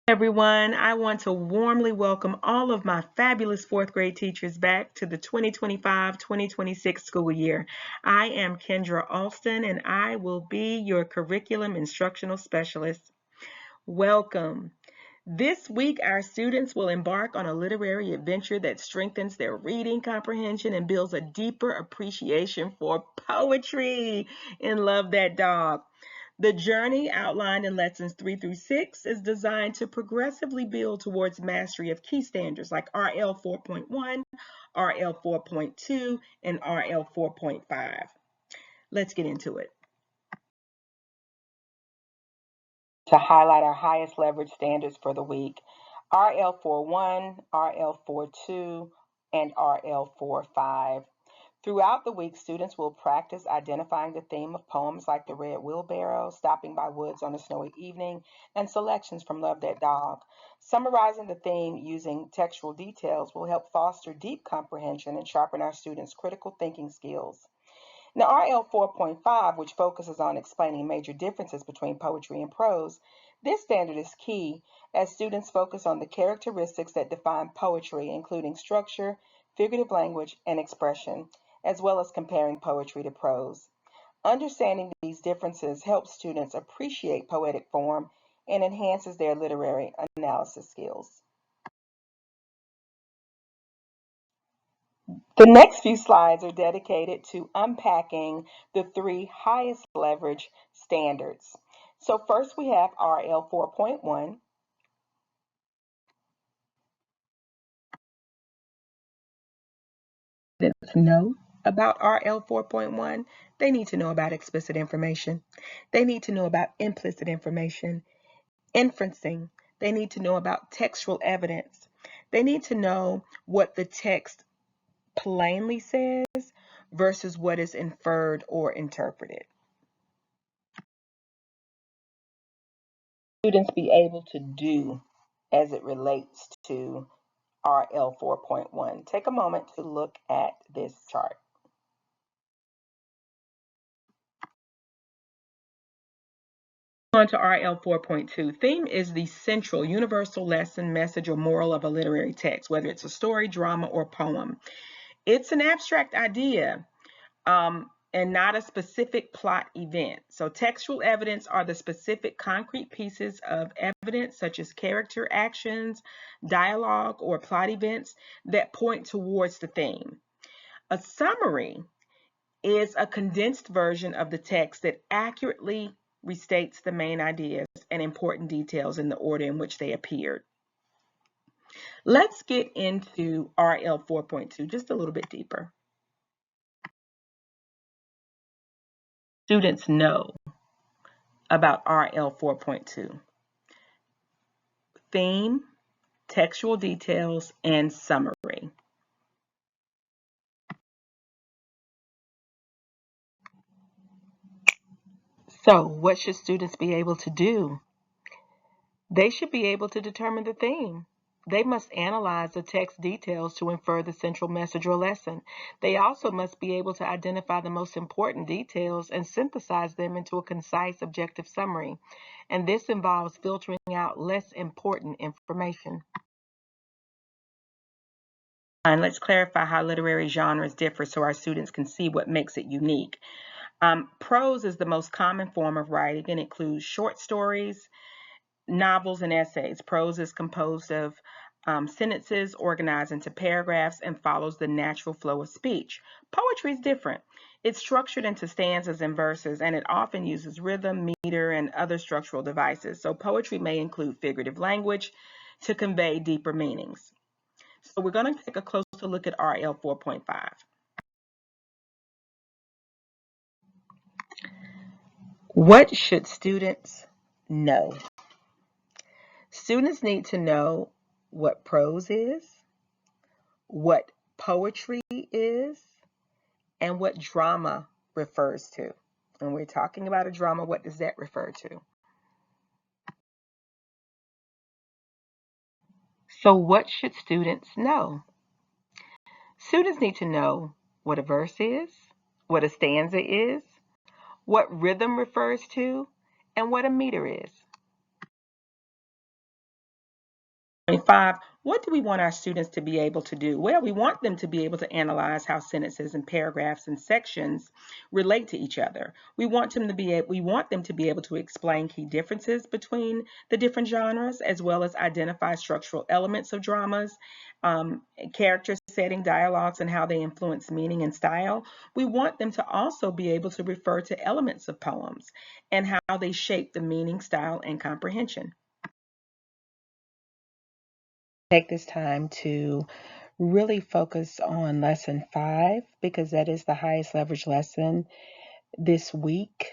Everyone, I want to warmly welcome all of my fabulous fourth grade teachers back to the 2025-2026 school year. I am Kendra Alston and I will be your curriculum instructional specialist. Welcome. This week, our students will embark on a literary adventure that strengthens their reading comprehension and builds a deeper appreciation for poetry. And love that dog. The journey outlined in lessons 3 through 6 is designed to progressively build towards mastery of key standards like RL 4.1, RL 4.2, and RL 4.5. Let's get into it. To highlight our highest leverage standards for the week, RL 4.1, RL 4.2, and RL 4.5. Throughout the week, students will practice identifying the theme of poems like The Red Wheelbarrow, Stopping by Woods on a Snowy Evening, and selections from Love That Dog. Summarizing the theme using textual details will help foster deep comprehension and sharpen our students' critical thinking skills. Now, RL 4.5, which focuses on explaining major differences between poetry and prose, this standard is key as students focus on the characteristics that define poetry, including structure, figurative language, and expression, as well as comparing poetry to prose. Understanding these differences helps students appreciate poetic form and enhances their literary analysis skills. The next few slides are dedicated to unpacking the three highest leverage standards. So first we have RL 4.1. Students know about RL 4.1. They need to know about explicit information. They need to know about implicit information, inferencing. They need to know about textual evidence. They need to know what the text plainly says versus what is inferred or interpreted. Students be able to do as it relates to RL 4.1. Take a moment to look at this chart. On to RL 4.2. Theme is the central universal lesson, message, or moral of a literary text, whether it's a story, drama, or poem. It's an abstract idea and not a specific plot event. So textual evidence are the specific concrete pieces of evidence such as character actions, dialogue, or plot events that point towards the theme. A summary is a condensed version of the text that accurately restates the main ideas and important details in the order in which they appeared. Let's get into RL 4.2 just a little bit deeper. Students know about RL 4.2. Theme, textual details, and summary. So, what should students be able to do? They should be able to determine the theme. They must analyze the text details to infer the central message or lesson. They also must be able to identify the most important details and synthesize them into a concise, objective summary. And this involves filtering out less important information. And let's clarify how literary genres differ so our students can see what makes it unique. Prose is the most common form of writing and includes short stories, novels, and essays. Prose is composed of sentences organized into paragraphs and follows the natural flow of speech. Poetry is different. It's structured into stanzas and verses, and it often uses rhythm, meter, and other structural devices. So poetry may include figurative language to convey deeper meanings. So we're going to take a closer look at RL 4.5. What should students know? Students need to know what prose is, what poetry is, and what drama refers to. When we're talking about a drama, what does that refer to? So what should students know? Students need to know what a verse is, what a stanza is, what rhythm refers to, and what a meter is. 5, what do we want our students to be able to do? Well, we want them to be able to analyze how sentences and paragraphs and sections relate to each other. We want them to be able to explain key differences between the different genres, as well as identify structural elements of dramas, character setting, dialogues, and how they influence meaning and style. We want them to also be able to refer to elements of poems and how they shape the meaning, style, and comprehension. Take this time to really focus on lesson 5 because that is the highest leverage lesson this week.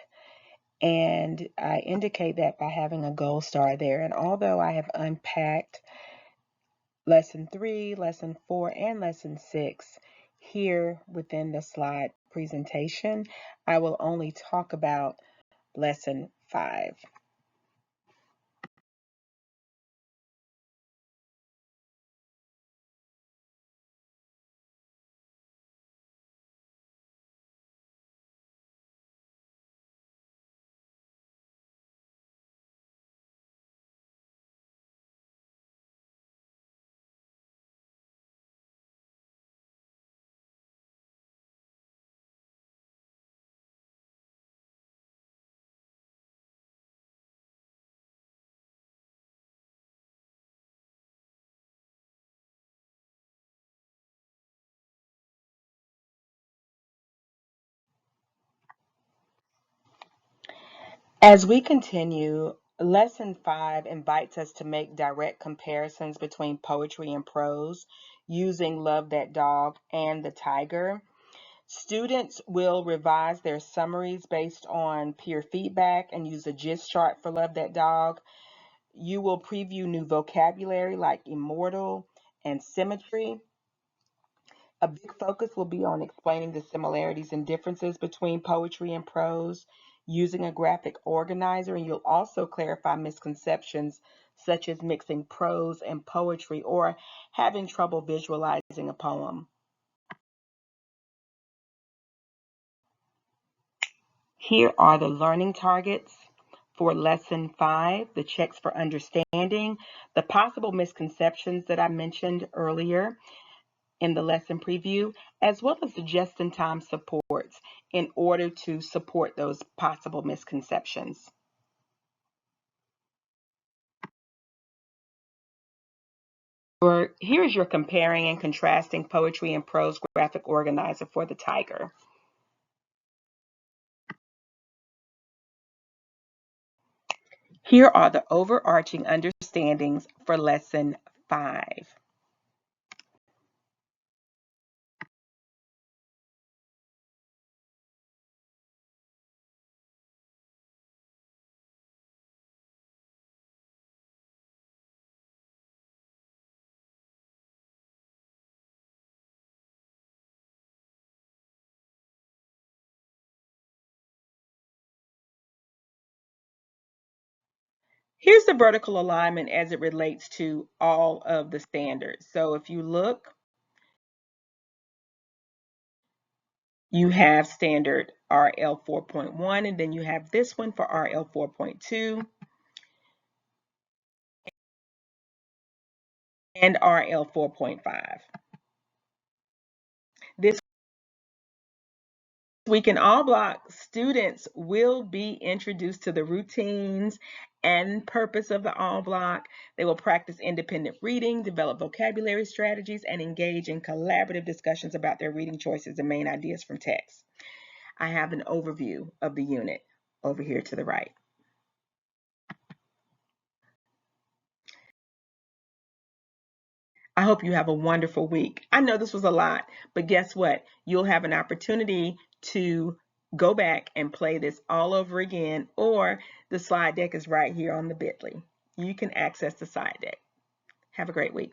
And I indicate that by having a gold star there. And although I have unpacked lesson 3, lesson 4, and lesson 6 here within the slide presentation, I will only talk about lesson 5. As we continue, Lesson 5 invites us to make direct comparisons between poetry and prose using Love That Dog and the Tiger. Students will revise their summaries based on peer feedback and use a gist chart for Love That Dog. You will preview new vocabulary like immortal and symmetry. A big focus will be on explaining the similarities and differences between poetry and prose using a graphic organizer, and you'll also clarify misconceptions such as mixing prose and poetry or having trouble visualizing a poem. Here are the learning targets for lesson 5, the checks for understanding, the possible misconceptions that I mentioned earlier in the lesson preview, as well as the just-in-time supports in order to support those possible misconceptions. Here's your comparing and contrasting poetry and prose graphic organizer for the Tiger. Here are the overarching understandings for lesson 5. Here's the vertical alignment as it relates to all of the standards. So if you look, you have standard RL 4.1, and then you have this one for RL 4.2 and RL 4.5. This week in All Block, students will be introduced to the routines and purpose of the All Block. They will practice independent reading, develop vocabulary strategies, and engage in collaborative discussions about their reading choices and main ideas from text. I have an overview of the unit over here to the right. I hope you have a wonderful week. I know this was a lot, but guess what? You'll have an opportunity to go back and play this all over again, or the slide deck is right here on the bit.ly. You can access the slide deck. Have a great week.